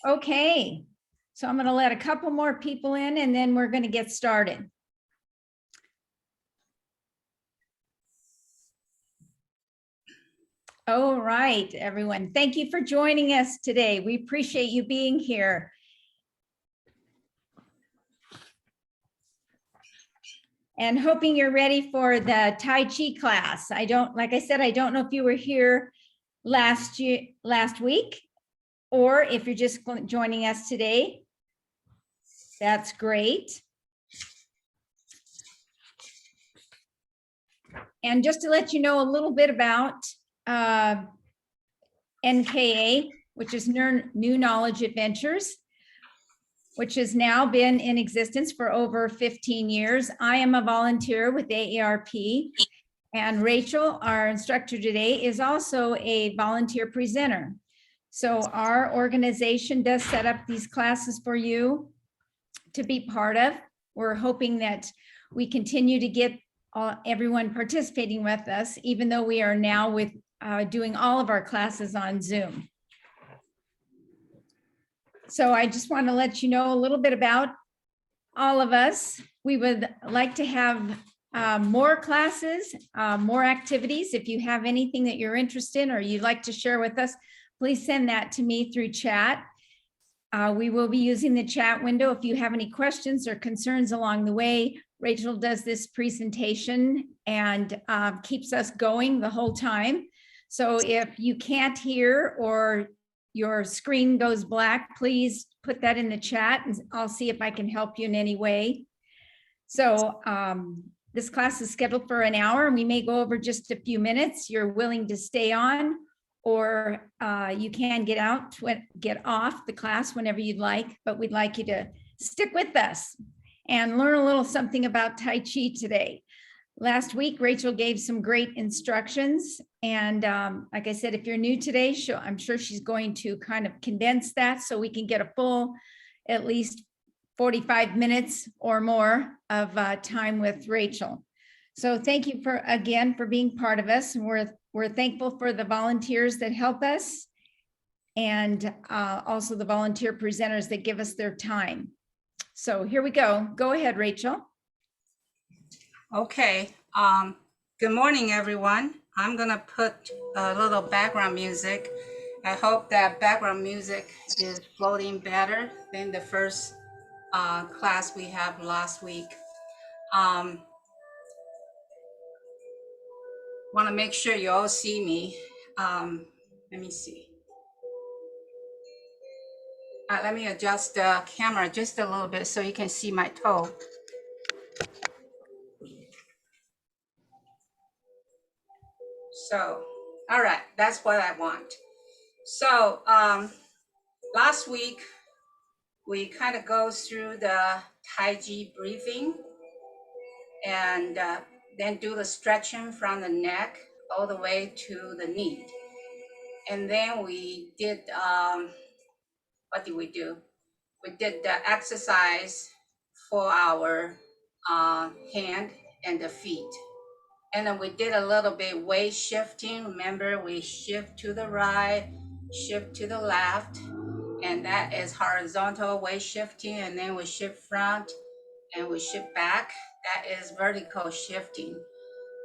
Okay, so I'm going to let a couple more people in and then we're going to get started. All right, everyone. Thank you for joining us today. We appreciate you being here. And hoping you're ready for the Tai Chi class. Like I said, I don't know if you were here last week, or if you're just joining us today. That's great. And just to let you know a little bit about NKA, which is New Knowledge Adventures, which has now been in existence for over 15 years. I am a volunteer with AARP, and Rachel, our instructor today, is also a volunteer presenter. So our organization does set up these classes for you to be part of. We're hoping that we continue to get everyone participating with us, even though we are now doing all of our classes on Zoom. So I just want to let you know a little bit about all of us. We would like to have more classes, more activities. If you have anything that you're interested in or you'd like to share with us, please send that to me through chat. We will be using the chat window. If you have any questions or concerns along the way, Rachel does this presentation and keeps us going the whole time. So if you can't hear or your screen goes black, please put that in the chat and I'll see if I can help you in any way. So this class is scheduled for an hour and we may go over just a few minutes. You're willing to stay on, or you can get off the class whenever you'd like, but we'd like you to stick with us and learn a little something about Tai Chi today. Last week, Rachel gave some great instructions. And like I said, if you're new today, I'm sure she's going to kind of condense that so we can get a full, at least 45 minutes or more of time with Rachel. So thank you again for being part of us. And we're thankful for the volunteers that help us and also the volunteer presenters that give us their time. So here we go. Go ahead, Rachel. Okay. Good morning, everyone. I'm gonna put a little background music. I hope that background music is floating better than the first class we have last week. Want to make sure you all see me. Let me see. Let me adjust the camera just a little bit so you can see my toe. So, all right, that's what I want. So last week, we kind of go through the Taiji Breathing and then do the stretching from the neck all the way to the knee. And then we did, what did we do? We did the exercise for our hand and the feet. And then we did a little bit weight shifting. Remember, we shift to the right, shift to the left, and that is horizontal weight shifting. And then we shift front and we shift back. That is vertical shifting.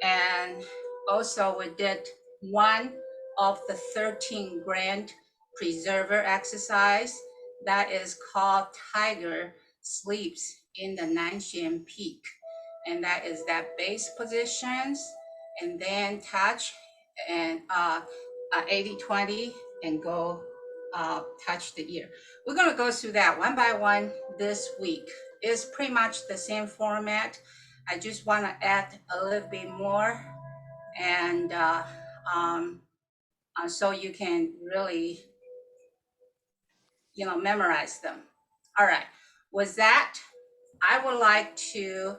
And also we did one of the 13 grand preserver exercise that is called Tiger Sleeps in the Nanshan Peak. And that is that base positions and then touch and 80-20 and go touch the ear. We're gonna go through that one by one this week. It's pretty much the same format. I just wanna add a little bit more and so you can really, memorize them. All right, with that, I would like to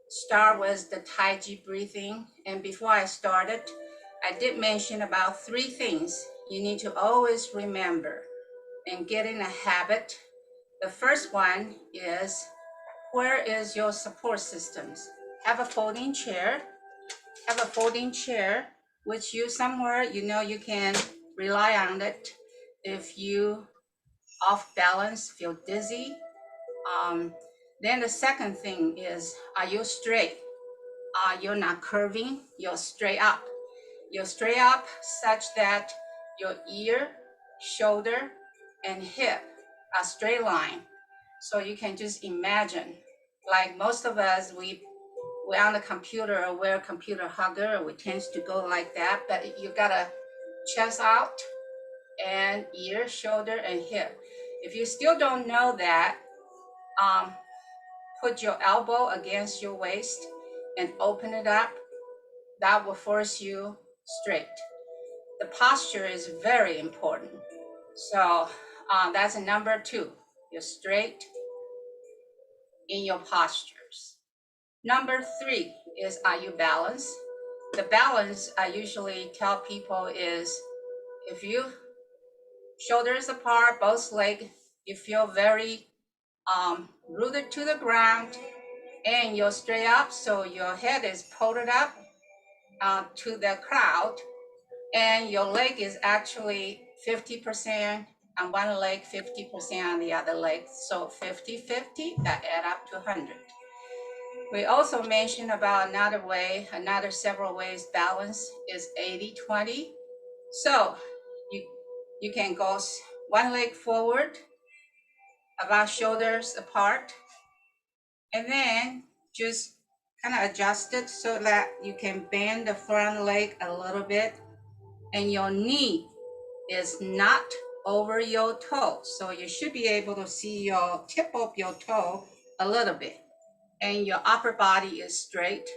start with the Taiji Breathing. And before I started, I did mention about 3 things you need to always remember and get in a habit. The first one is, where is your support systems? Have a folding chair. Have a folding chair with you somewhere you know you can rely on it. if you off balance, feel dizzy. Then the second thing is, are you straight? You're not curving, you're straight up. You're straight up such that your ear, shoulder, and hip are straight line. So you can just imagine, like most of us, we're on the computer or we're a computer hugger, we tend to go like that, but you gotta chest out and ear, shoulder, and hip. If you still don't know that, put your elbow against your waist and open it up. That will force you straight. The posture is very important. So that's number 2. You're straight in your postures. Number 3 is, are you balanced? The balance I usually tell people is, if you shoulders apart, both legs, you feel very rooted to the ground, and you're straight up, so your head is pulled up to the crowd, and your leg is actually 50% on one leg, 50% on the other leg. So 50-50, that add up to 100. We also mentioned about another several ways balance is 80-20. So you can go one leg forward, about shoulders apart, and then just kind of adjust it so that you can bend the front leg a little bit, and your knee is not over your toe. So you should be able to see your tip of your toe a little bit, and your upper body is straight,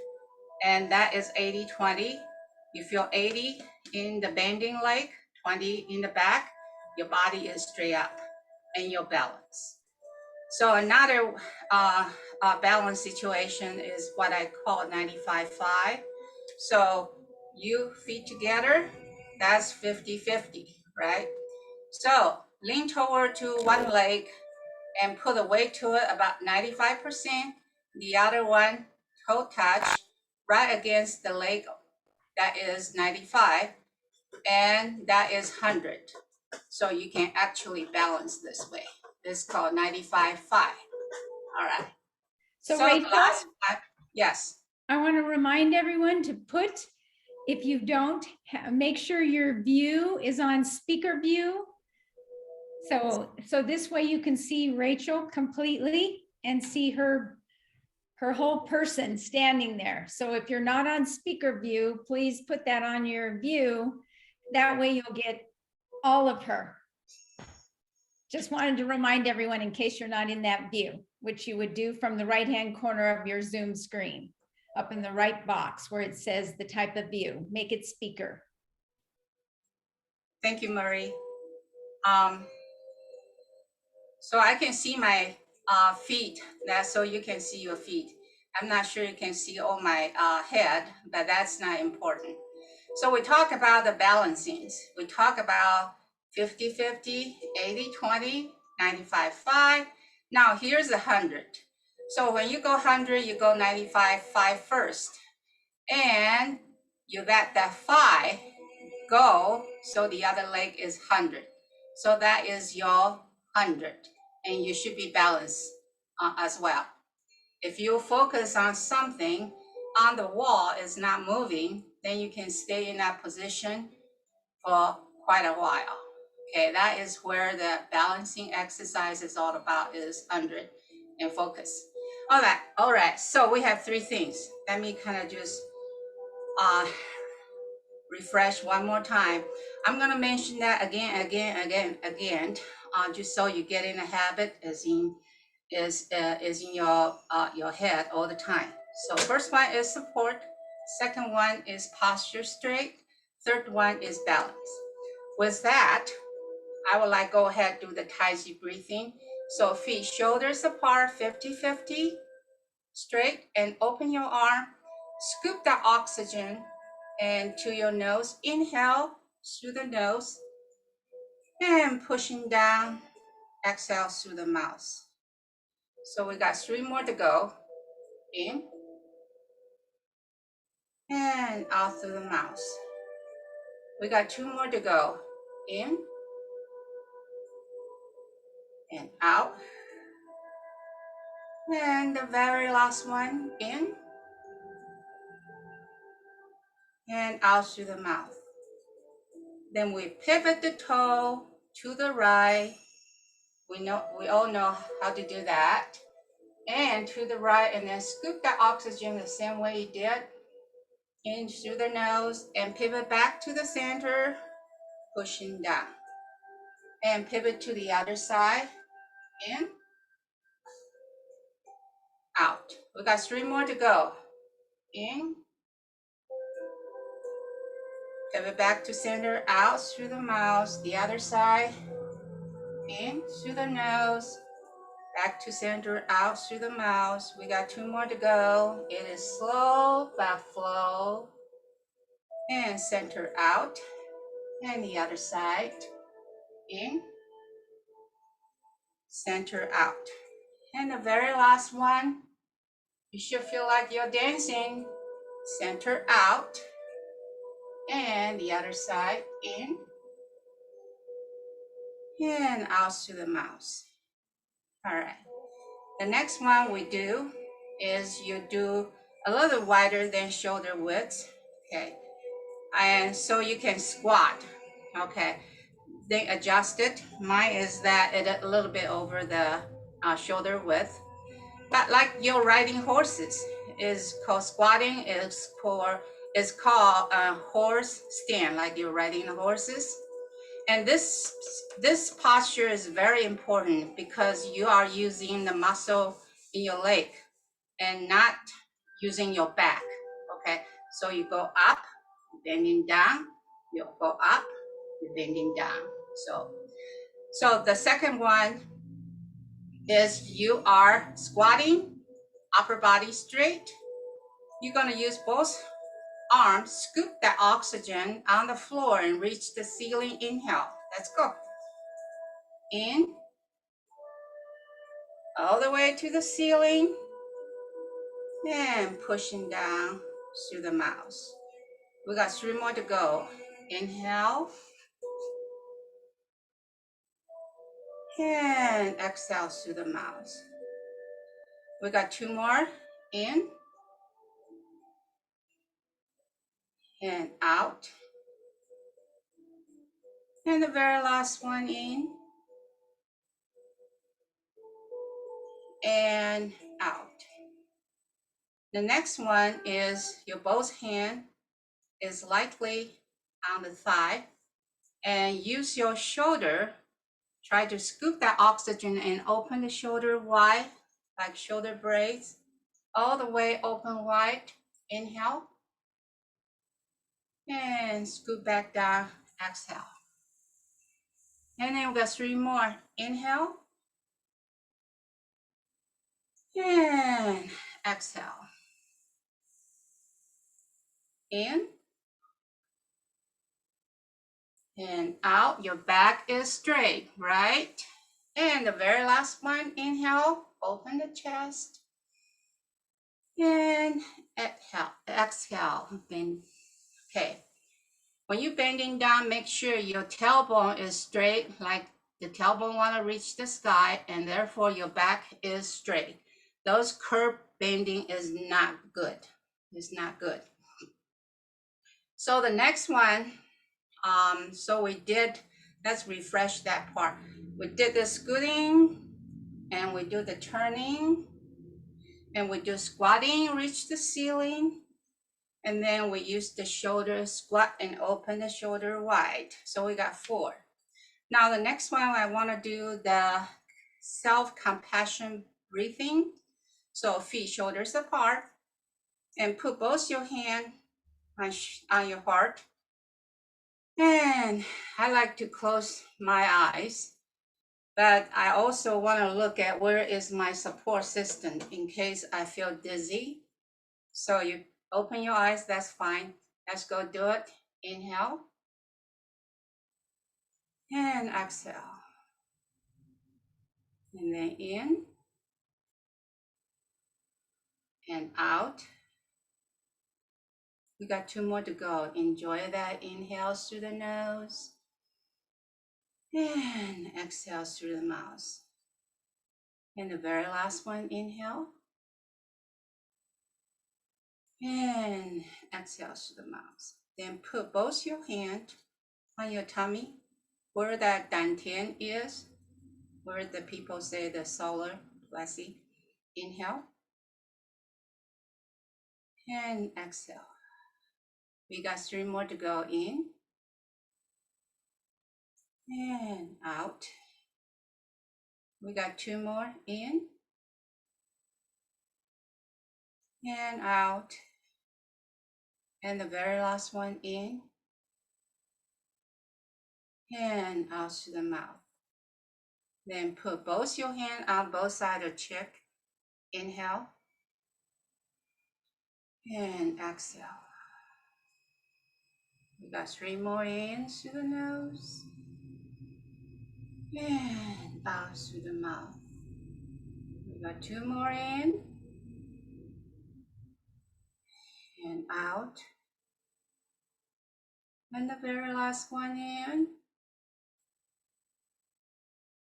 and that is 80-20. You feel 80 in the bending leg, 20 in the back, your body is straight up, and your balance. So another balance situation is what I call 95-5. So you feet together, that's 50-50, right? So lean toward to one leg and put a weight to it about 95%. The other one, toe touch right against the leg, that is 95, and that is 100. So you can actually balance this way. This is called 95-5. All right. So So the Rachel, last one, yes. I want to remind everyone to put, if you don't, make sure your view is on speaker view. So this way you can see Rachel completely and see her whole person standing there. So if you're not on speaker view, please put that on your view. That way you'll get all of her. Just wanted to remind everyone in case you're not in that view, which you would do from the right-hand corner of your Zoom screen, up in the right box where it says the type of view, make it speaker. Thank you, Marie. So I can see my feet, so you can see your feet. I'm not sure you can see all my head, but that's not important. So we talk about the balancings. We talk about 50-50, 80-20, 95-5. Now here's 100. So when you go 100, you go 95-5 first. And you let that 5 go, so the other leg is 100. So that is your 100. And you should be balanced as well. If you focus on something on the wall is not moving, then you can stay in that position for quite a while. Okay, that is where the balancing exercise is all about, is 100 and focus. All right. So we have 3 things. Let me kind of just refresh one more time. I'm gonna mention that again, just so you get in a habit, is in your head all the time. So first one is support, second one is posture straight, third one is balance. With that, I would like go ahead do the Taiji breathing. So feet shoulders apart, 50-50, straight, and open your arm. Scoop the oxygen and to your nose. Inhale through the nose and pushing down. Exhale through the mouth. So we got 3 more to go. In and out through the mouth. We got 2 more to go. In and out. And the very last one, in and out through the mouth. Then we pivot the toe to the right. We all know how to do that. And to the right, and then scoop that oxygen the same way you did. In through the nose and pivot back to the center, pushing down. And pivot to the other side, in, out. We got 3 more to go. In, pivot back to center, out through the mouth, the other side, in through the nose, back to center, out through the mouth. We got 2 more to go. It is slow but flow. And center out, and the other side, in, center out. And the very last one, you should feel like you're dancing. Center out, and the other side, in, and out through the mouth. All right. The next one we do is you do a little wider than shoulder width. Okay. And so you can squat. Okay. Then adjust it. Mine is that it a little bit over the shoulder width. But like you're riding horses, is called squatting. Is called horse stand, like you're riding horses. And this posture is very important because you are using the muscle in your leg and not using your back. Okay, so you go up, bending down. You go up, you're bending down. So the second one is you are squatting, upper body straight. You're gonna use both arms, scoop that oxygen on the floor and reach the ceiling. Inhale. Let's go. In, all the way to the ceiling, and pushing down through the mouth. We got 3 more to go. Inhale, and exhale through the mouth. We got 2 more. In, and out. And the very last one, in, and out. The next one is your both hand is lightly on the thigh, and use your shoulder. Try to scoop that oxygen and open the shoulder wide, like shoulder blades, all the way open wide. Inhale, and scoop back down, exhale. And then we got 3 more. Inhale, and exhale. In, and out. Your back is straight, right? And the very last one, inhale, open the chest, and exhale, bend. Okay, when you're bending down, make sure your tailbone is straight, like the tailbone want to reach the sky, and therefore your back is straight. Those curve bending is not good. It's not good. So the next one, so we did, let's refresh that part. We did the scooting, and we do the turning, and we do squatting, reach the ceiling, and then we use the shoulder squat and open the shoulder wide. So we got 4. Now the next one, I want to do the self-compassion breathing. So feet shoulders apart, and put both your hands on your heart. And I like to close my eyes, but I also want to look at where is my support system in case I feel dizzy. So you open your eyes, that's fine. Let's go do it. Inhale, and exhale. And then in, and out. We got 2 more to go. Enjoy that. Inhale through the nose, and exhale through the mouth. And the very last one, inhale. And exhale through the mouth. Then put both your hands on your tummy, where that dantian is, where the people say the solar plexus. Inhale. And exhale. We got 3 more to go. In and out. We got 2 more. In and out. And the very last one, in and out through the mouth. Then put both your hands on both sides of cheek. Inhale and exhale. We got 3 more in through the nose and out through the mouth. We got 2 more in and out. And the very last one, in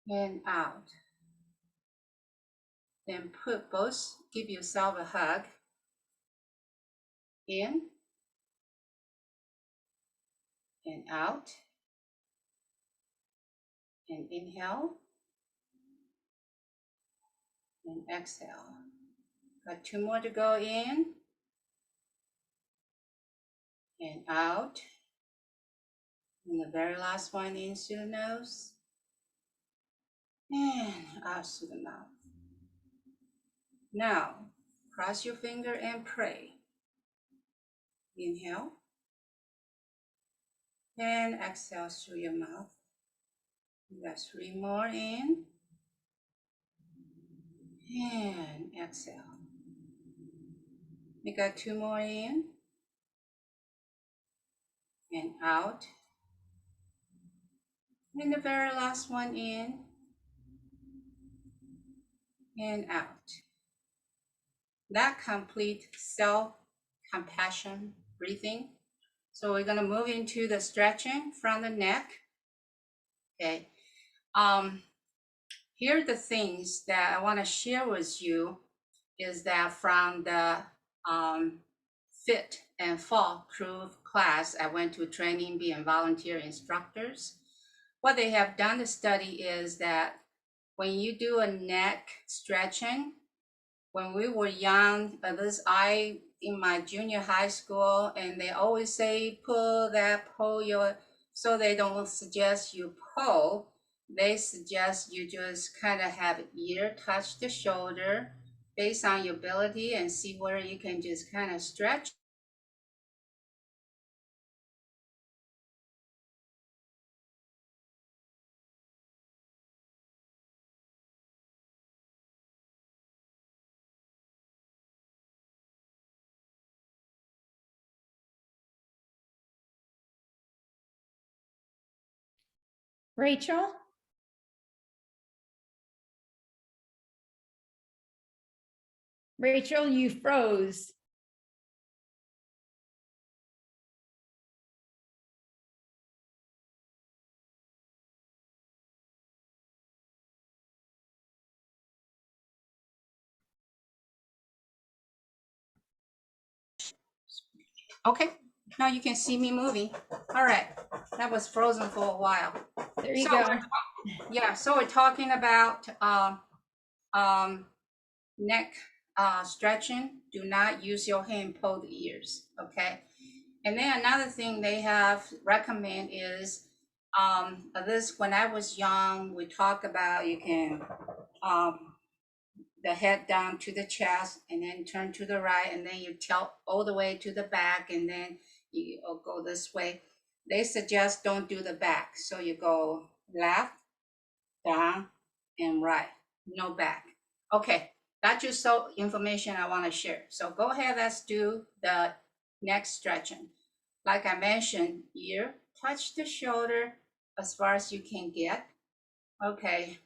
and out. Then put both, give yourself a hug. In and out. And inhale and exhale. Got 2 more to go. In and out. And the very last one, in through the nose and out through the mouth. Now, cross your finger and pray. Inhale and exhale through your mouth. We got 3 more. In and exhale. We got 2 more. In and out. And the very last one, in and out. That complete self-compassion breathing. So we're gonna move into the stretching from the neck. Okay. Here are the things that I want to share with you is that from the Fit and Fall Crew class, I went to training being volunteer instructors. What they have done the study is that when you do a neck stretching, when we were young, I in my junior high school, and they always say pull your, so they don't suggest you pull. They suggest you just kind of have ear touch the shoulder based on your ability and see where you can just kind of stretch. Rachel? Rachel, you froze. Okay, now you can see me moving. All right, that was frozen for a while. There you go. Yeah, so we're talking about neck stretching. Do not use your hand pull the ears, okay? And then another thing they have recommend is this, when I was young, we talk about you can the head down to the chest and then turn to the right, and then you tilt all the way to the back, and then you go this way. They suggest don't do the back. So you go left, down, and right, no back. Okay, that's just so information I want to share. So go ahead, let's do the neck stretching. Like I mentioned, ear, touch the shoulder as far as you can get. Okay.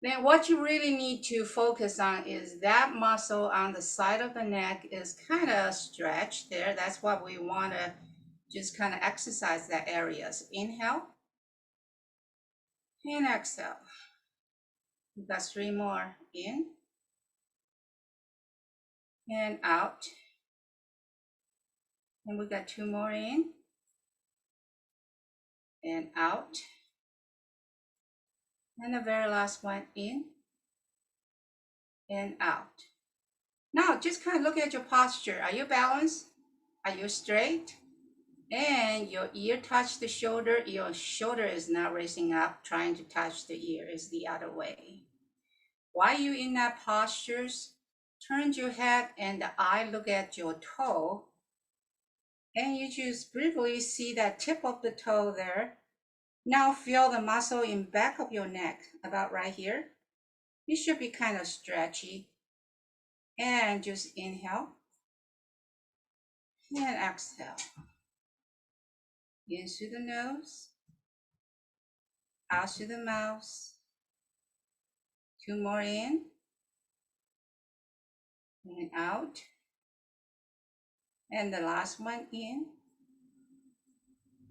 Then what you really need to focus on is that muscle on the side of the neck is kind of stretched there. That's what we want to just kind of exercise that areas. Inhale and exhale. We got 3 more in and out. And we got 2 more in and out. And the very last one in and out. Now just kind of look at your posture. Are you balanced? Are you straight? And your ear touch the shoulder. Your shoulder is not raising up, trying to touch the ear. It's the other way. While you're in that posture, turn your head and the eye look at your toe. And you just briefly see that tip of the toe there. Now feel the muscle in back of your neck, about right here. It should be kind of stretchy. And just inhale and exhale. In through the nose, out through the mouth. 2 more in and out. And the last one in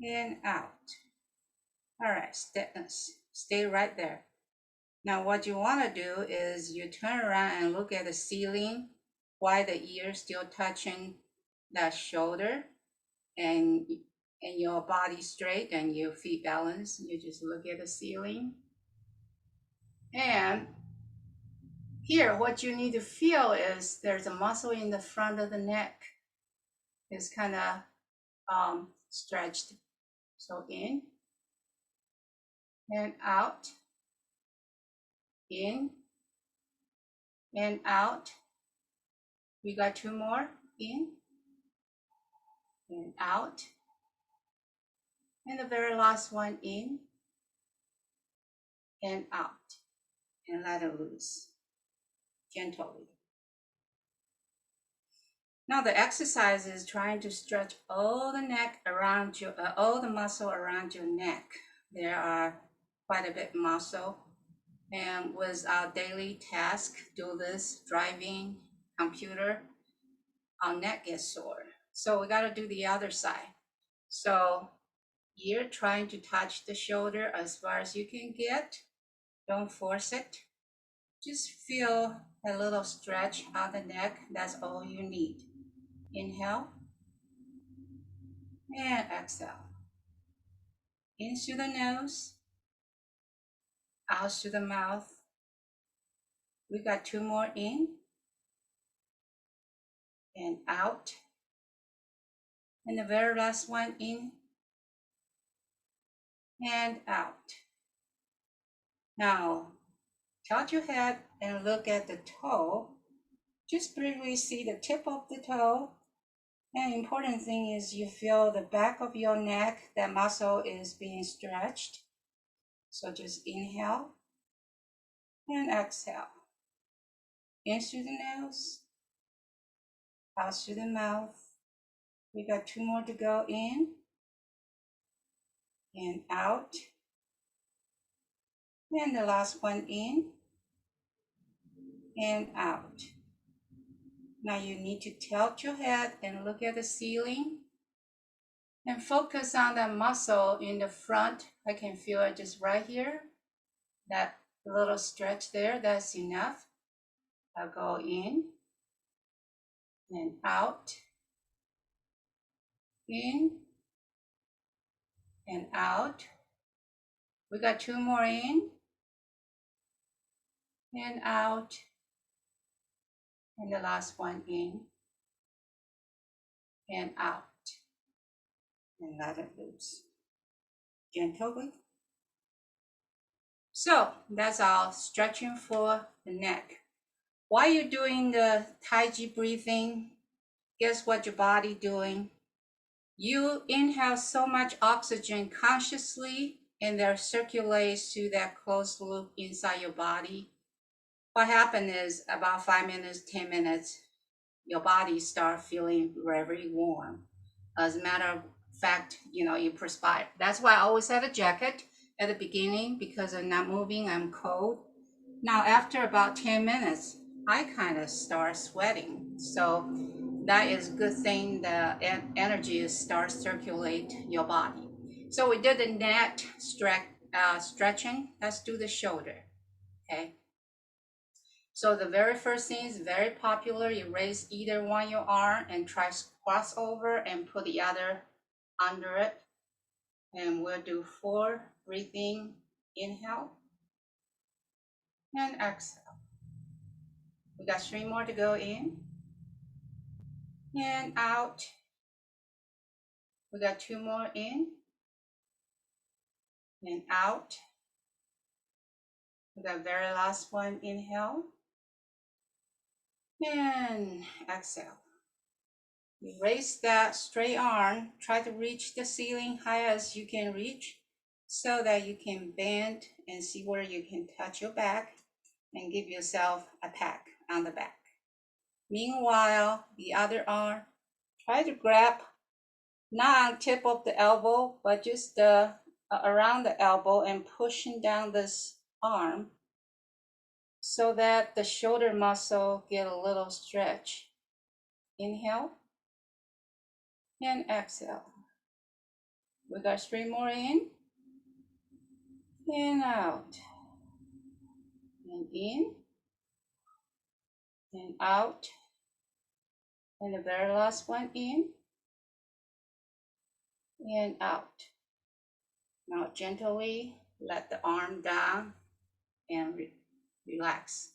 and out. All right, stay right there. Now what you want to do is you turn around and look at the ceiling while the ear is still touching that shoulder, and your body straight and your feet balanced. You just look at the ceiling. And here, what you need to feel is there's a muscle in the front of the neck. It's kind of stretched. So in and out, in and out. We got 2 more, in and out. And the very last one, in and out. And let it loose gently. Now the exercise is trying to stretch all the neck around your, all the muscle around your neck. There are quite a bit muscle. And with our daily task, do this, driving, computer, our neck gets sore. So we gotta do the other side. So you're trying to touch the shoulder as far as you can get. Don't force it. Just feel a little stretch on the neck. That's all you need. Inhale and exhale. In through the nose, out through the mouth. We got 2 more in and out. And the very last one, in and out. Now, tilt your head and look at the toe. Just briefly see the tip of the toe. And the important thing is you feel the back of your neck, that muscle is being stretched. So just inhale and exhale. In through the nose, out through the mouth. We got 2 more to go, in and out. And the last one, in and out. Now you need to tilt your head and look at the ceiling and focus on the muscle in the front. I can feel it just right here. That little stretch there, that's enough. I'll go in and out, in and out. We got 2 more, in and out. And the last one, in and out. And let it loose gently. So that's our stretching for the neck. While you're doing the Taiji breathing, guess what your body doing? You inhale so much oxygen consciously, and there circulates through that closed loop inside your body. What happens is about 5 minutes, 10 minutes, your body start feeling very warm. As a matter of fact, you perspire. That's why I always have a jacket at the beginning, because I'm not moving, I'm cold. Now, after about 10 minutes, I kind of start sweating. So that is a good thing. The energy starts circulate your body. So we did the neck stretching. Let's do the shoulder. Okay. So the very first thing is very popular. You raise either one your arm and try cross over and put the other under it. And we'll do 4 breathing, inhale and exhale. We got 3 more to go in and out. We got 2 more in and out. We got very last one, inhale and exhale. You raise that straight arm, try to reach the ceiling high as you can reach so that you can bend and see where you can touch your back and give yourself a pat on the back. Meanwhile, the other arm, try to grab not on tip of the elbow, but just around the elbow and pushing down this arm so that the shoulder muscle get a little stretch. Inhale and exhale. We got 3 more in and out and in and out, and the very last one in and out. Now gently let the arm down and relax.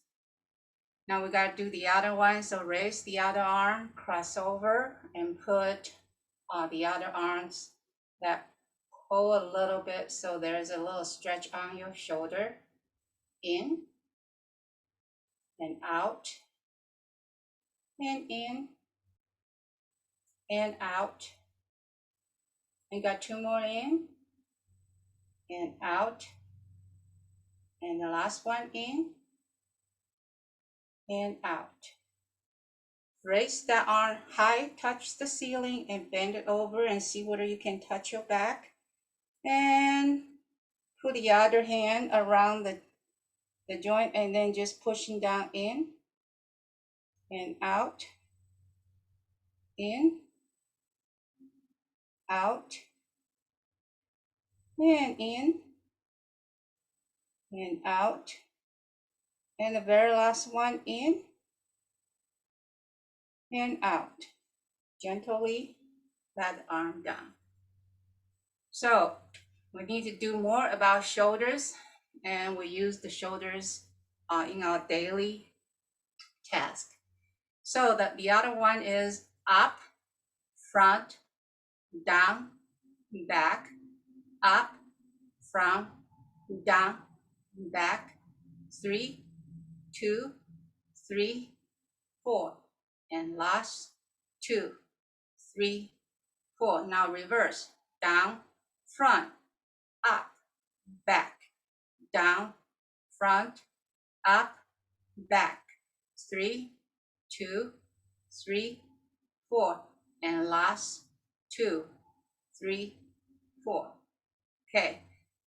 Now we got to do the other one. So raise the other arm, cross over, and put the other arms that pull a little bit so there's a little stretch on your shoulder. In and out and in and out. And got 2 more in and out. And the last one in and out. Raise the arm high, touch the ceiling, and bend it over and see whether you can touch your back. And put the other hand around the joint and then just pushing down in and out, in, out, and in, and out. And the very last one in and out. Gently let the arm down. So we need to do more about shoulders, and we use the shoulders in our daily task. So the other one is up, front, down, back, up, front, down, back. 3, 2, 3, 4. And last 2, 3, 4. Now reverse. Down, front, up, back, down, front, up, back. 3, 2, 3, 4. And last 2, 3, 4. Okay,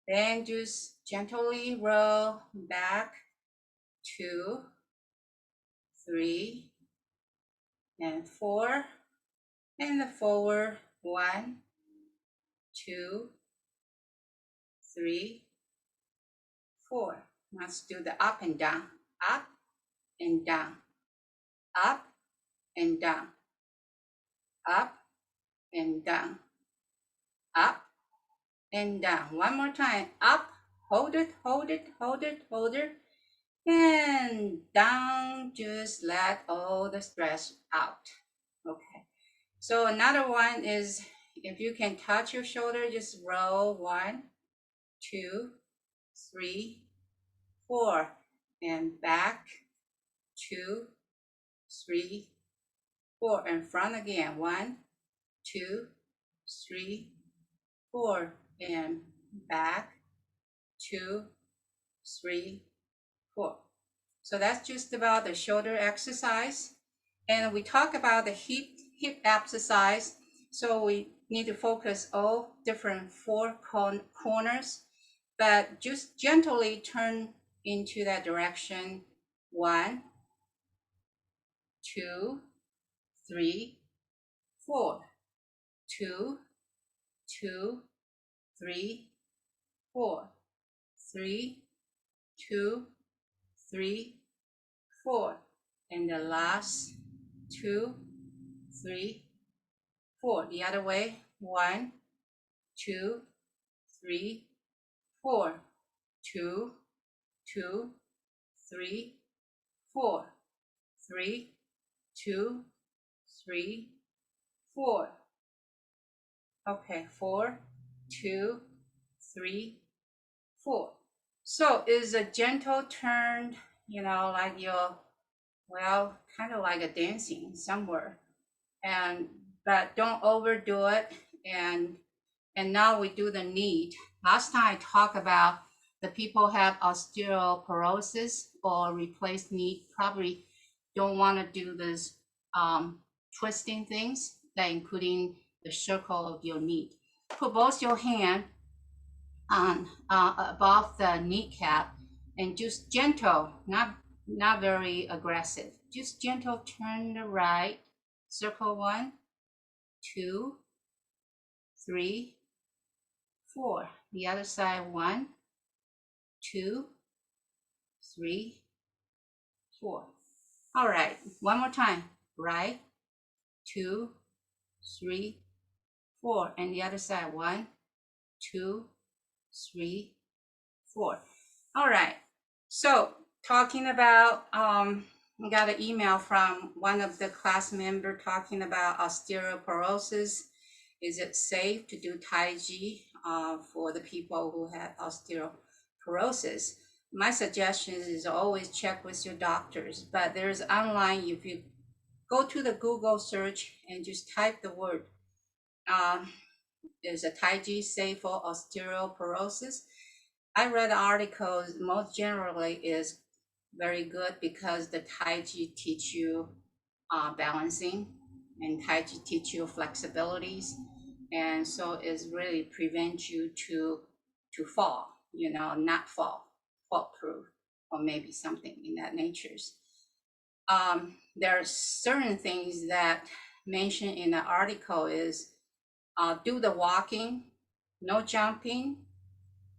then just gently roll back. 2, 3, and 4. And the forward. 1, 2, 3, 4. Let's do the up and down, up and down, up and down, up and down, up and down. One more time. Up, hold it, hold it, hold it, hold it, and down. Just let all the stress out. Okay. So another one is, if you can touch your shoulder, just roll 1, 2, 3, 4, and back. 2, 3, 4, and front again. 1, 2, 3, 4, and back. 2, 3, 4. So that's just about the shoulder exercise. And we talk about the hip exercise. So we need to focus all different 4 corners, but just gently turn into that direction. 1, 2, 3, 4. 2, 2, 3, 4. 3, 2, 3, 4. And the last 2, 3, 4. The other way. 1, 2, 3, 4. 2, 2, 3, 4. 3, 2, 3, 4. Okay, 4, 2, 3, 4. So it's a gentle turn, like you're, well, kind of like a dancing somewhere. But don't overdo it. And now we do the knee. Last time I talked about the people have osteoporosis or replaced knee, probably don't want to do this twisting things, that including the circle of your knee. Put both your hand on above the kneecap and just gentle, not very aggressive. Just gentle turn the right, circle 1, 2, 3, 4. The other side, 1, 2, 3, 4. All right, one more time. Right, 2, 3, 4. And the other side, 1, 2, 3, 4. All right. So talking about, I got an email from one of the class member talking about osteoporosis. Is it safe to do Tai Chi for the people who have osteoporosis? My suggestion is always check with your doctors, but there's online, if you go to the Google search and just type the word, there's a Tai Chi safe for osteoporosis. I read articles, most generally is very good because the Tai Chi teach you balancing, and Tai Chi teach you flexibilities. And so it really prevents you to fall, not fall proof, or maybe something in that natures. There are certain things that mentioned in the article is do the walking, no jumping,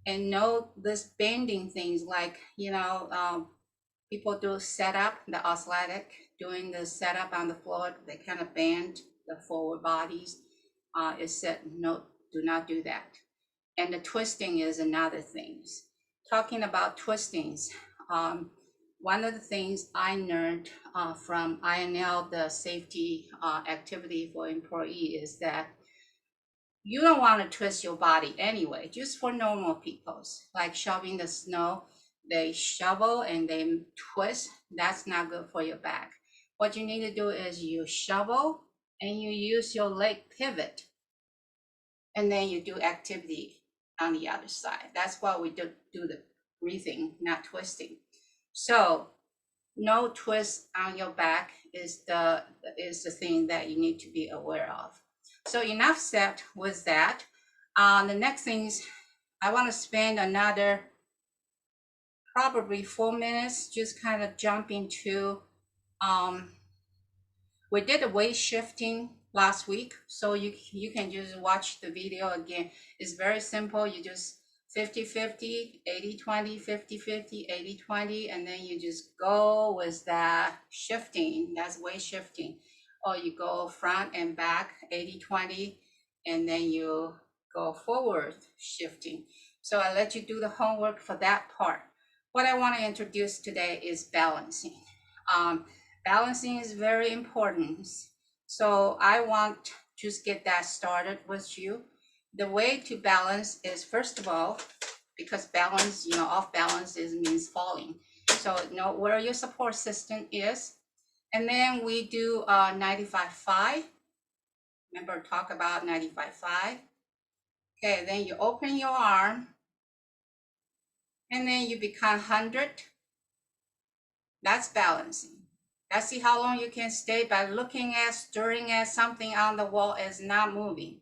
and no this bending things like, people do setup, the athletic, doing the setup on the floor, they kind of bend the forward bodies. It said, no, do not do that. And the twisting is another thing. Talking about twistings, one of the things I learned from INL, the safety activity for employee, is that you don't want to twist your body anyway, just for normal peoples, like shoveling the snow, they shovel and they twist. That's not good for your back. What you need to do is you shovel and you use your leg pivot, and then you do activity on the other side. That's why we do the breathing, not twisting. So no twist on your back is the thing that you need to be aware of. So enough said with that. The next things, I want to spend another probably 4 minutes just kind of jump into, we did a weight shifting last week, so you can just watch the video again. It's very simple. You just 50-50, 80-20, 50-50, 80-20, and then you just go with that shifting. That's weight shifting. Or you go front and back 80-20, and then you go forward shifting. So I let you do the homework for that part. What I want to introduce today is balancing. Balancing is very important. So I want to just get that started with you. The way to balance is, first of all, because balance, off balance means falling. So know where your support system is. And then we do 95-5. Remember, talk about 95-5. Okay, then you open your arm. And then you become 100. That's balancing. Let's see how long you can stay by looking at, staring at something on the wall is not moving.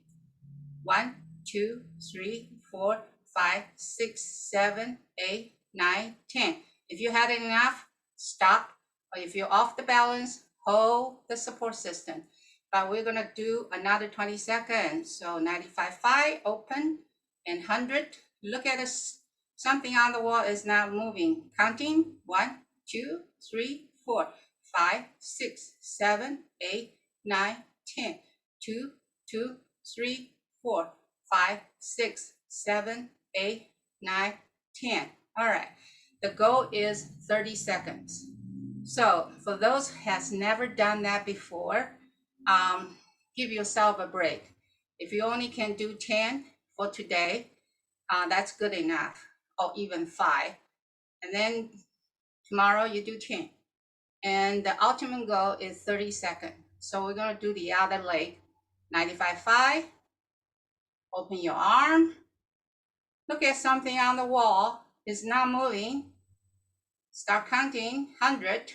1, 2, 3, 4, 5, 6, 7, 8, 9, 10. If you had enough, stop. Or if you're off the balance, hold the support system. But we're gonna do another 20 seconds. So 95-5, open, and 100. Look at this. Something on the wall is not moving. Counting 1, 2, 3, 4, 5, 6, 7, 8, 9, 10. 2, 2, 3, 4, 5, 6, 7, 8, 9, 10. All right. The goal is 30 seconds. So for those who has never done that before, give yourself a break. If you only can do 10 for today, that's good enough, or even 5. And then tomorrow you do 10. And the ultimate goal is 30 seconds. So we're gonna do the other leg. 95.5, open your arm. Look at something on the wall, it's not moving. Start counting 100.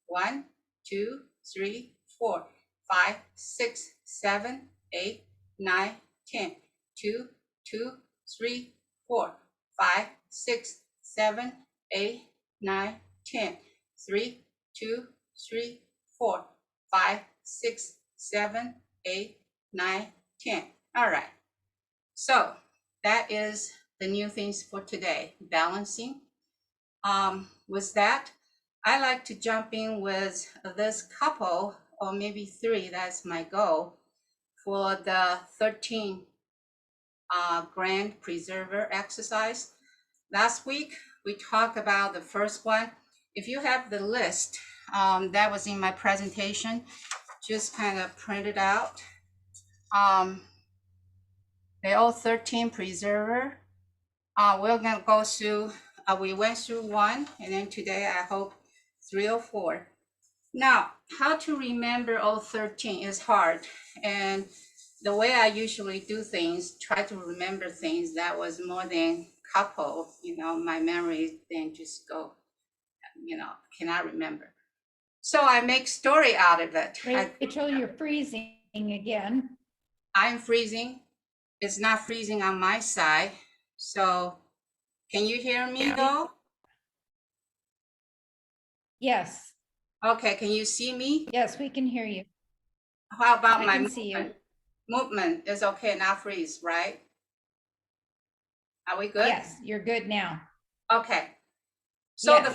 1, 2, 3, 4, 5, 6, 7, 8, 9, 10. 2, 2, 3, 4, 5, 6, 7, 8, 9, 10. 3, 2, 3, 4, 5, 6, 7, 8, 9, 10. All right. So that is the new things for today, balancing. With that, I like to jump in with this couple, or maybe 3, that's my goal, for the 13 grand preserver exercise. Last week, we talked about the first one. If you have the list that was in my presentation, just kind of print it out. They're all 13 preserver. We're gonna go through, we went through 1, and then today I hope 3 or 4. Now, how to remember all 13 is hard. And the way I usually do things, try to remember things that was more than couple, my memory then just go, cannot remember. So I make story out of it. Rachel, you're freezing again. I'm freezing. It's not freezing on my side. So can you hear me though? Yes. Okay, can you see me? Yes, we can hear you. How about I my can movement? see you. Movement is okay, not freeze, right? Are we good? Yes, you're good now. Okay. So Yes.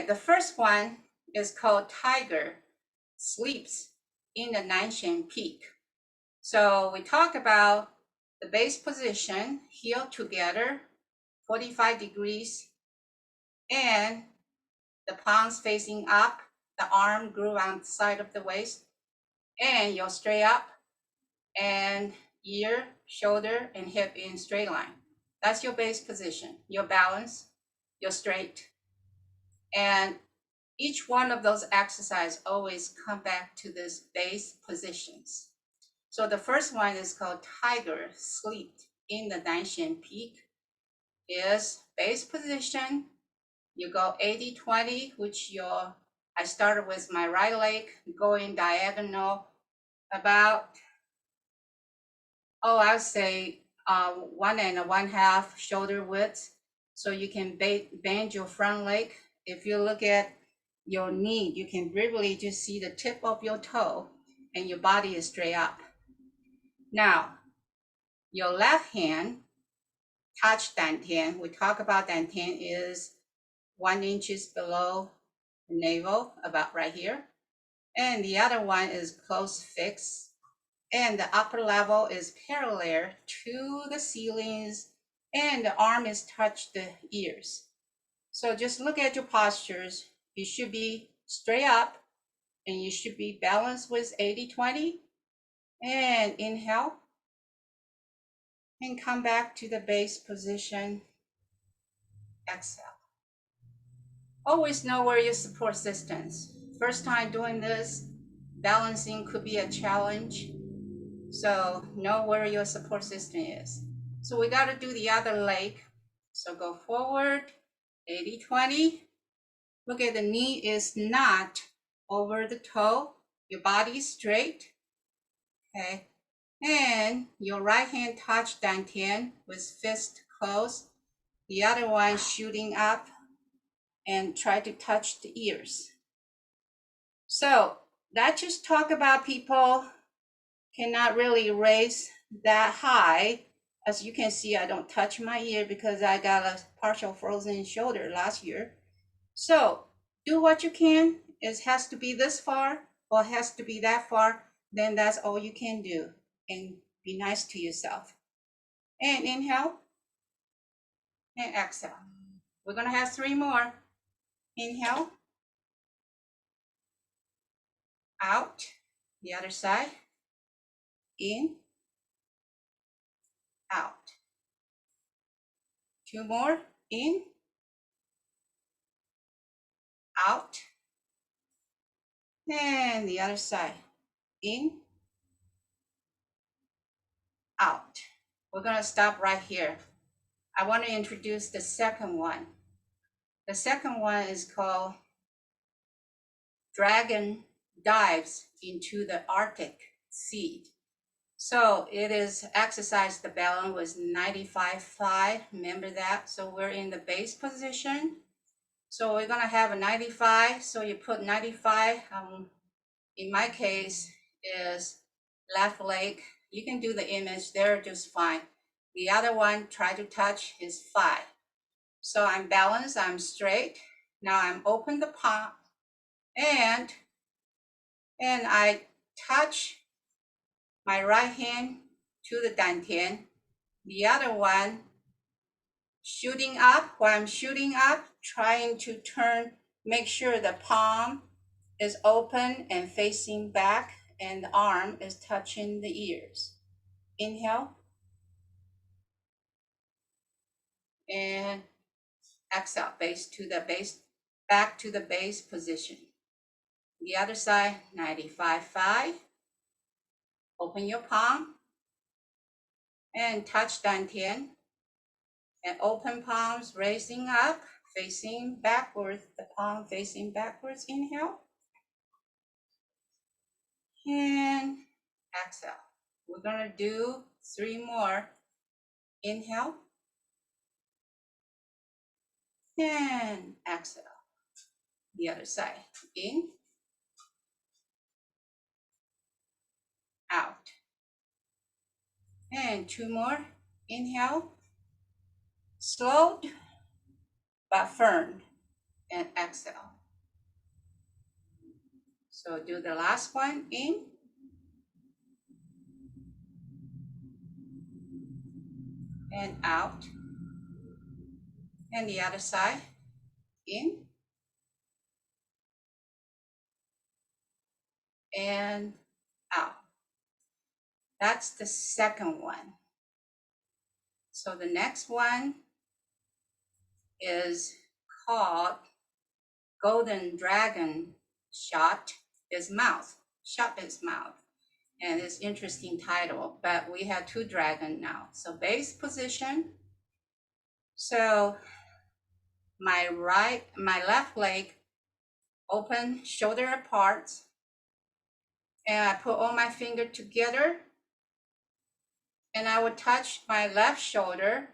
the first one is called Tiger Sleeps in the Nanshan Peak. So we talk about the base position, heel together, 45 degrees, and the palms facing up, the arm groove on the side of the waist, and you're straight up, and ear, shoulder, and hip in straight line. That's your base position, your balance, you're straight. And each one of those exercises always come back to this base positions. So the first one is called Tiger Sleep in the Nanshan Peak. Is base position. You go 80-20, which I started with my right leg going diagonal about, I would say 1 1/2 shoulder width. So you can bend your front leg. If you look at your knee, you can really just see the tip of your toe and your body is straight up. Now, your left hand touch dantian. We talk about dantian is 1 inch below the navel, about right here. And the other one is close fixed. And the upper level is parallel to the ceilings, and the arm is touched the ears. So just look at your postures. You should be straight up, and you should be balanced with 80-20. And inhale, and come back to the base position. Exhale. Always know where your support systems. First time doing this, balancing could be a challenge. So know where your support system is. So we got to do the other leg. So go forward, 80-20. Look at the knee is not over the toe. Your body is straight. Okay. And your right hand touch dantian with fist closed. The other one shooting up and try to touch the ears. So that just talk about people cannot really raise that high. As you can see, I don't touch my ear because I got a partial frozen shoulder last year. So do what you can. It has to be this far or it has to be that far. Then that's all you can do. And be nice to yourself. And inhale and exhale. We're going to have 3 more. Inhale, out, the other side, in, out. 2 more, in, out, and the other side, in, out. We're going to stop right here. I want to introduce the second one. The second one is called Dragon Dives into the Arctic Sea. So it is exercise the balance was 95-5. Remember that? So we're in the base position. So we're gonna have a 95. So you put 95. In my case, is left leg. You can do the image there just fine. The other one, try to touch, is 5. So I'm balanced. I'm straight. Now I'm open the palm, and I touch my right hand to the dantian. The other one shooting up. While I'm shooting up, trying to turn, make sure the palm is open and facing back, and the arm is touching the ears. Inhale and exhale. Back to the base position. The other side, 95-5. Open your palm and touch dantian. And open palms raising up, facing backwards, the palm facing backwards. Inhale and exhale. We're gonna do 3 more. Inhale and exhale. The other side, in, out. And 2 more. Inhale, slowed but firm, and exhale. So do the last one, in, and out. And the other side, in, and out. That's the second one. So the next one is called Golden Dragon Shot His Mouth. Shut His Mouth. And it's interesting title, but we have 2 dragons now. So base position. So my left leg open, shoulder apart. And I put all my fingers together. And I would touch my left shoulder,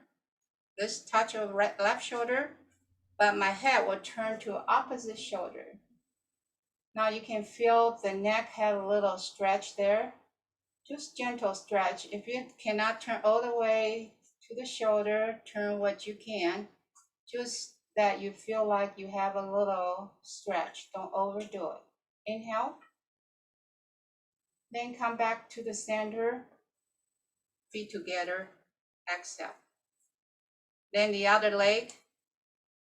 this touch of left shoulder, but my head will turn to opposite shoulder. Now you can feel the neck have a little stretch there. Just gentle stretch. If you cannot turn all the way to the shoulder, turn what you can. Just that you feel like you have a little stretch. Don't overdo it. Inhale. Then come back to the center. Feet together. Exhale. Then the other leg.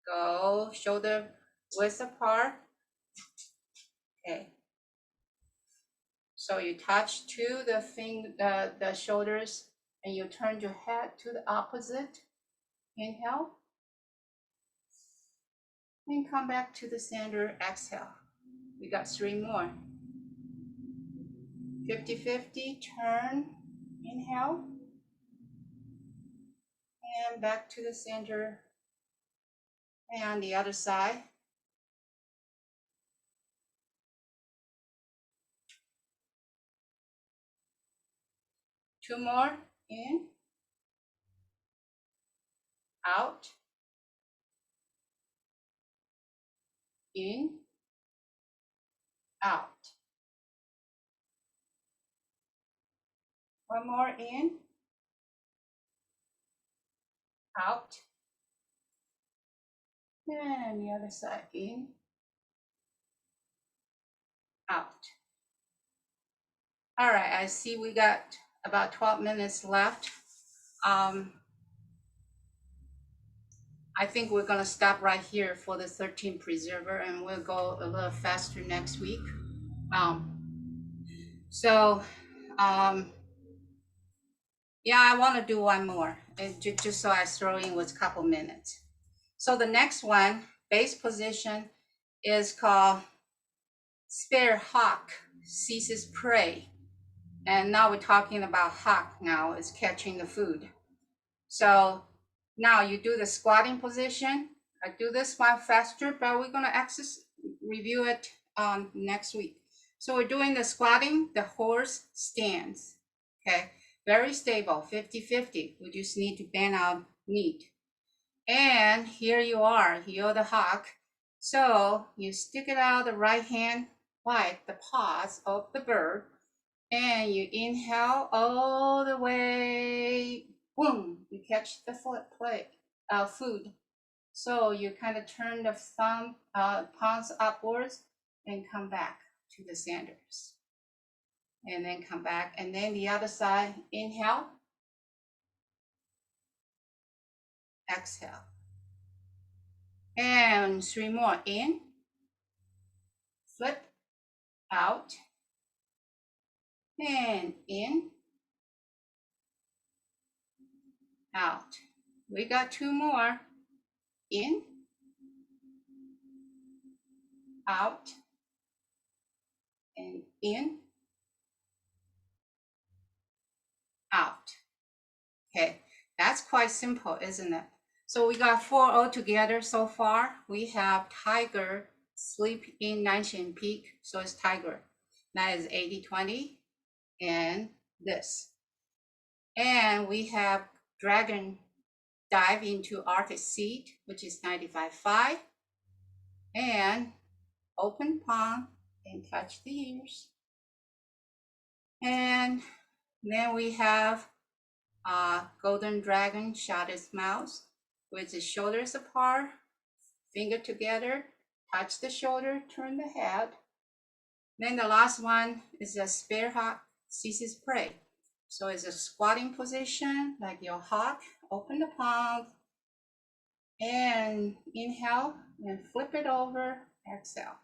Go shoulder width apart. Okay. So you touch to the shoulders, and you turn your head to the opposite. Inhale. And come back to the center. Exhale. We got 3 more. 50-50. Turn. Inhale. And back to the center. And on the other side. Two more. In. Out. In. Out. One more. In. Out. And the other side. In. out. All right, I see we got about 12 minutes left. I think we're gonna stop right here for the 13 preserver, and we'll go a little faster next week. So yeah, I want to do one more, and just so I throw in with a couple minutes. So the next one, base position, is called spear hawk, seizes prey. And now we're talking about hawk now, is catching the food. So now you do the squatting position. I do this one faster, but we're gonna review it next week. So we're doing the squatting, the horse stands, okay? Very stable, 50-50. We just need to bend our knee. And here you are, you're the hawk. So you stick it out the right hand, like the paws of the bird, and you inhale all the way, boom, you catch the food. So you kind of turn the palms upwards and come back to the centers. And then come back, and then the other side, inhale, exhale. And 3 more, in, flip, out, and in, out. We got 2 more, in, out, and in, out. Okay, that's quite simple, isn't it? So we got 4 altogether so far. We have tiger, sleep in, Nanchen peak, so it's tiger. That is 80-20, and this. And we have dragon, dive into Arctic seat, which is 95-5, and open palm and touch the ears. And then we have golden dragon, shadow's mouse, with the shoulders apart, finger together, touch the shoulder, turn the head. Then the last one is a spear hawk, seizes prey. So it's a squatting position, like your hawk, open the palm, and inhale, and flip it over, exhale.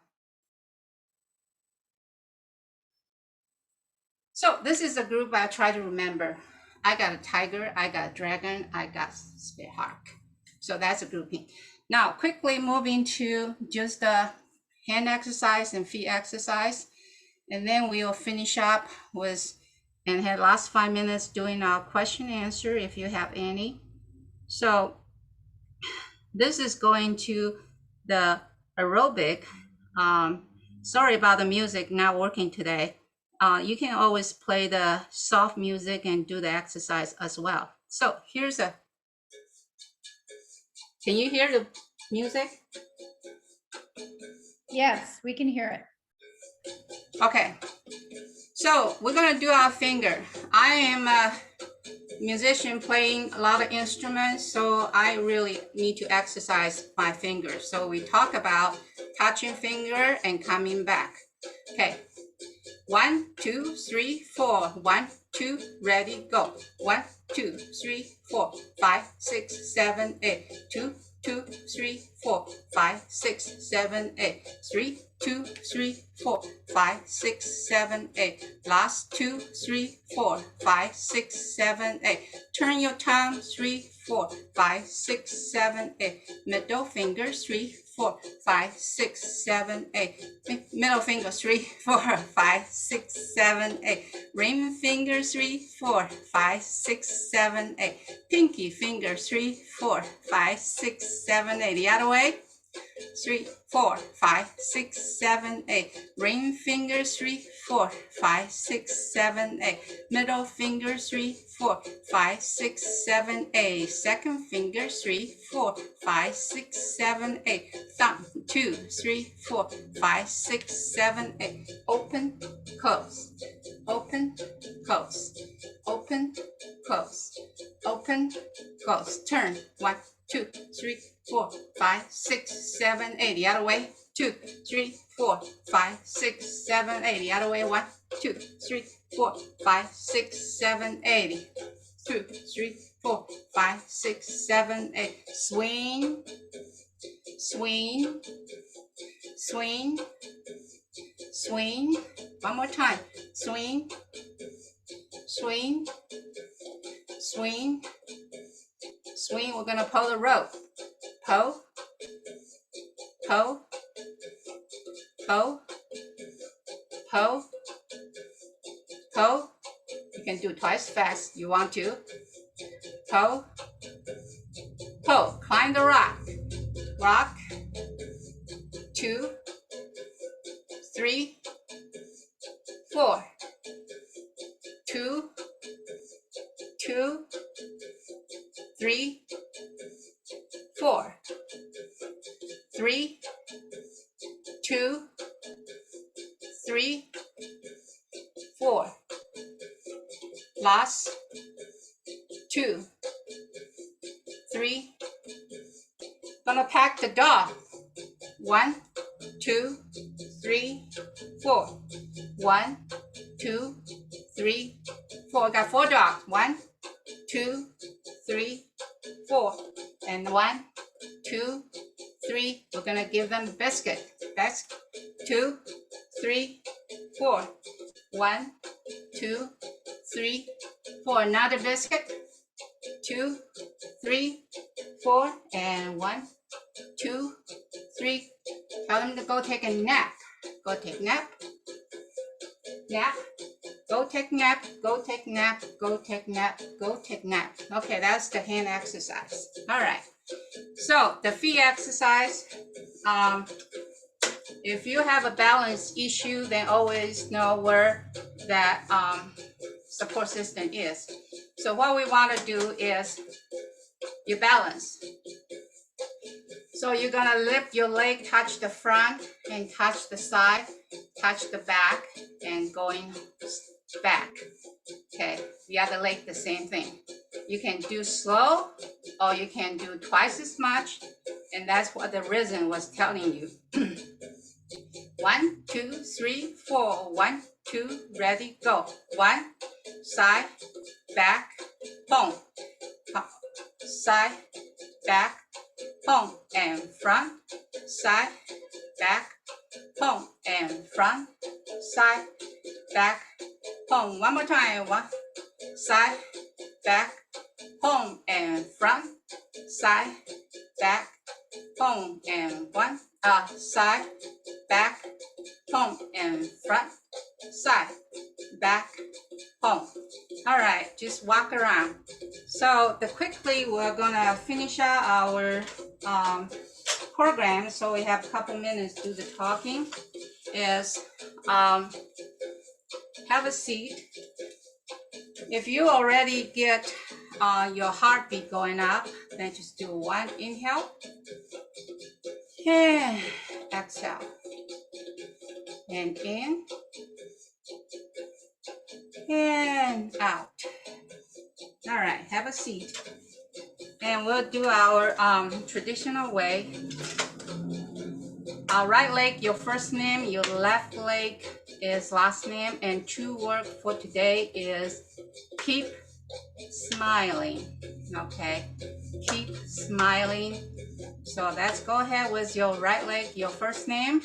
So this is a group I try to remember. I got a tiger, I got a dragon, I got spear hawk. So that's a grouping. Now, quickly moving to just the hand exercise and feet exercise. And then we will finish up with, and have last 5 minutes doing our question and answer if you have any. So this is going to the aerobic. Sorry about the music not working today. You can always play the soft music and do the exercise as well. So here's a, can you hear the music? Yes, we can hear it. Okay, so we're gonna do our finger. I am a musician playing a lot of instruments, so I really need to exercise my fingers. So we talk about touching finger and coming back. Okay, 1, 2, 3, 4. 1, 2, ready, go. 1, 2, 3, 4, 5, 6, 7, 8. 2, 2, 3, 4, 5, 6, 7, 8. 3, 2, 3, 4, 5, 6, 7, 8. Last 2, 3, 4, 5, 6, 7, 8. Turn your tongue, 3, 4, 5, 6, 7, 8. Middle finger, 3, 4, 5, 6, 7, 8. Middle finger, 3, 4, 5, 6, 7, 8. Ring finger, 3, 4, 5, 6, 7, 8. Pinky finger, 3, 4, 5, 6, 7, 8. The other way. 3, 4, 5, 6, 7, 8. Ring finger, 3, 4, 5, 6, 7, 8. Middle finger, 3, 4, 5, 6, 7, 8. Second finger, 3, 4, 5, 6, 7, 8. Thumb, 2, 3, 4, 5, 6, 7, 8. Open, close, open, close, open, close, open, close. Turn, 1, 2, 3, 4, 5, 6, 7, 8. The other way. 2, 3, 4, 5, 6, 7, 8. The other way. 1, 2, 3, 4, 5, 6, 7, 8. 2, 3, 4, 5, 6, 7, 8. Swing, swing, swing, swing. One more time. Swing, swing, swing, swing. We're gonna pull the rope. Pull, pull, pull, pull, pull. You can do it twice fast. You want to. Pull, pull. Climb the rock. Rock. 2, 3, 4. 2, 2, 3, 4. 3, 2, 3, 4. Last. 2, 3. Gonna pack the dog. 1, 2, 3, 4. 1, 2, 3, 4. Got 4 dogs. 1, 2, 3, 4. And 1, 2, 3. We're gonna give them a biscuit. That's 2, 3, 4. 1, 2, 3, 4. Another biscuit. 2, 3, 4. And 1, 2, 3. Tell them to go take a nap. Go take nap. Nap. Go take nap. Go take nap. Go take nap. Go take nap. Okay, that's the hand exercise. All right. So the feet exercise. If you have a balance issue, then always know where that support system is. So what we want to do is you balance. So you're gonna lift your leg, touch the front and touch the side, touch the back and going back. Okay, the other leg, the same thing. You can do slow or you can do twice as much. And that's what the rhythm was telling you. 1, 2, 3, 4. 1, 2, ready, go. 1, side, back, boom. Side, back, boom. And front, side, back, boom. And front, side, back, boom. One more time. 1, side, back, boom. And front, side, back, boom. And 1, side, back, boom. And front, side, back, boom. All right, just walk around. So quickly we're gonna finish out our program. So we have a couple minutes to do the talking. Is have a seat. If you already get your heartbeat going up, then just do 1 inhale and exhale. And in and out. All right, have a seat. And we'll do our traditional way. Our right leg, your first name, your left leg is last name, and 2 words for today is keep smiling. Okay, keep smiling. So let's go ahead with your right leg, your first name.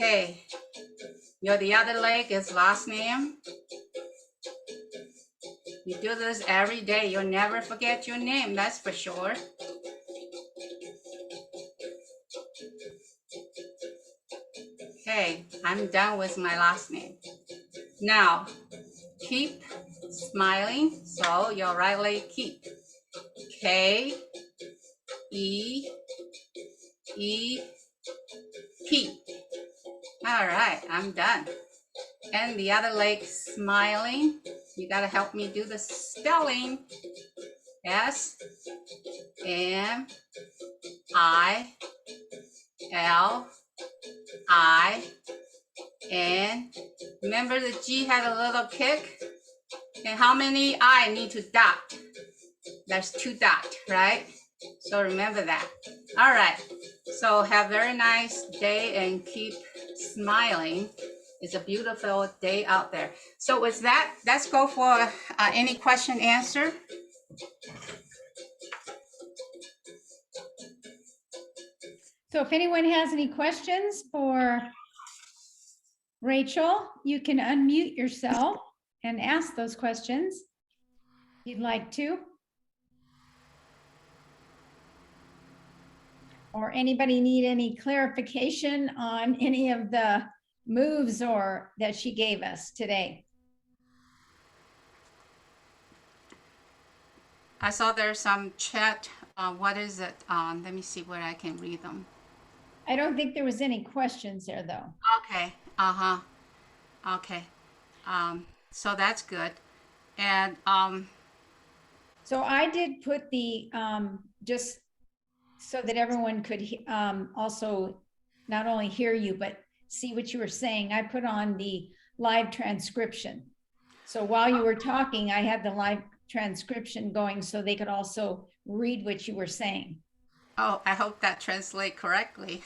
Okay, the other leg is last name. You do this every day, you'll never forget your name, that's for sure. Okay, I'm done with my last name. Now, keep smiling, so your right leg keep. K, E, E, keep. All right, I'm done. And the other leg smiling. You gotta help me do the spelling. S, M, I, L, I, N. Remember the G had a little kick? And how many I need to dot? There's 2 dots, right? So remember that. All right. So have a very nice day and keep smiling. It's a beautiful day out there. So with that, let's go for any question answer. So if anyone has any questions for Rachel, you can unmute yourself and ask those questions if you'd like to. Or anybody need any clarification on any of the moves or that she gave us today? I saw there's some chat. What is it? Let me see where I can read them. I don't think there was any questions there though. Okay. Uh-huh. Okay. So that's good. And so I did put the just so that everyone could also not only hear you, but see what you were saying. I put on the live transcription. So while you were talking, I had the live transcription going so they could also read what you were saying. oh, I hope that translates correctly.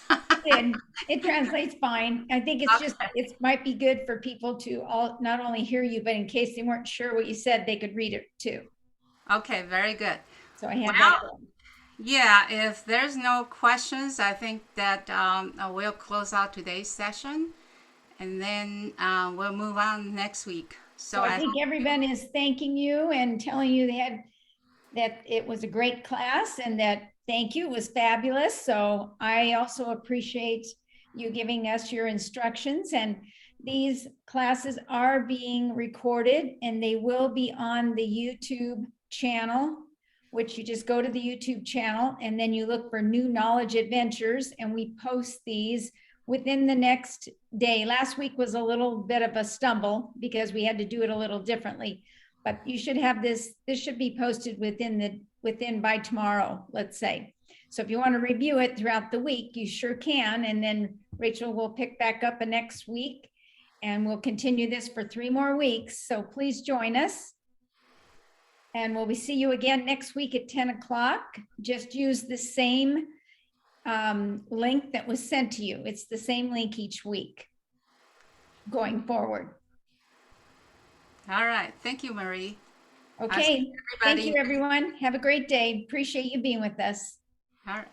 It translates fine. I think it's just, it might be good for people to all not only hear you, but in case they weren't sure what you said, they could read it too. Okay, very good. So I had that one. Yeah, if there's no questions, I think that we'll close out today's session, and then we'll move on next week. So I think everyone is thanking you and telling you that it was a great class and that thank you, it was fabulous. So I also appreciate you giving us your instructions, and these classes are being recorded and they will be on the YouTube channel, which you just go to the YouTube channel and then you look for New Knowledge Adventures, and we post these within the next day. Last week was a little bit of a stumble because we had to do it a little differently, but you should have this should be posted within by tomorrow, let's say. So if you want to review it throughout the week, you sure can. And then Rachel will pick back up next week and we'll continue this for 3 more weeks. So please join us. And we'll see you again next week at 10 o'clock. Just use the same link that was sent to you. It's the same link each week going forward. All right. Thank you, Marie. Okay. Thank you, everyone. Have a great day. Appreciate you being with us. All right.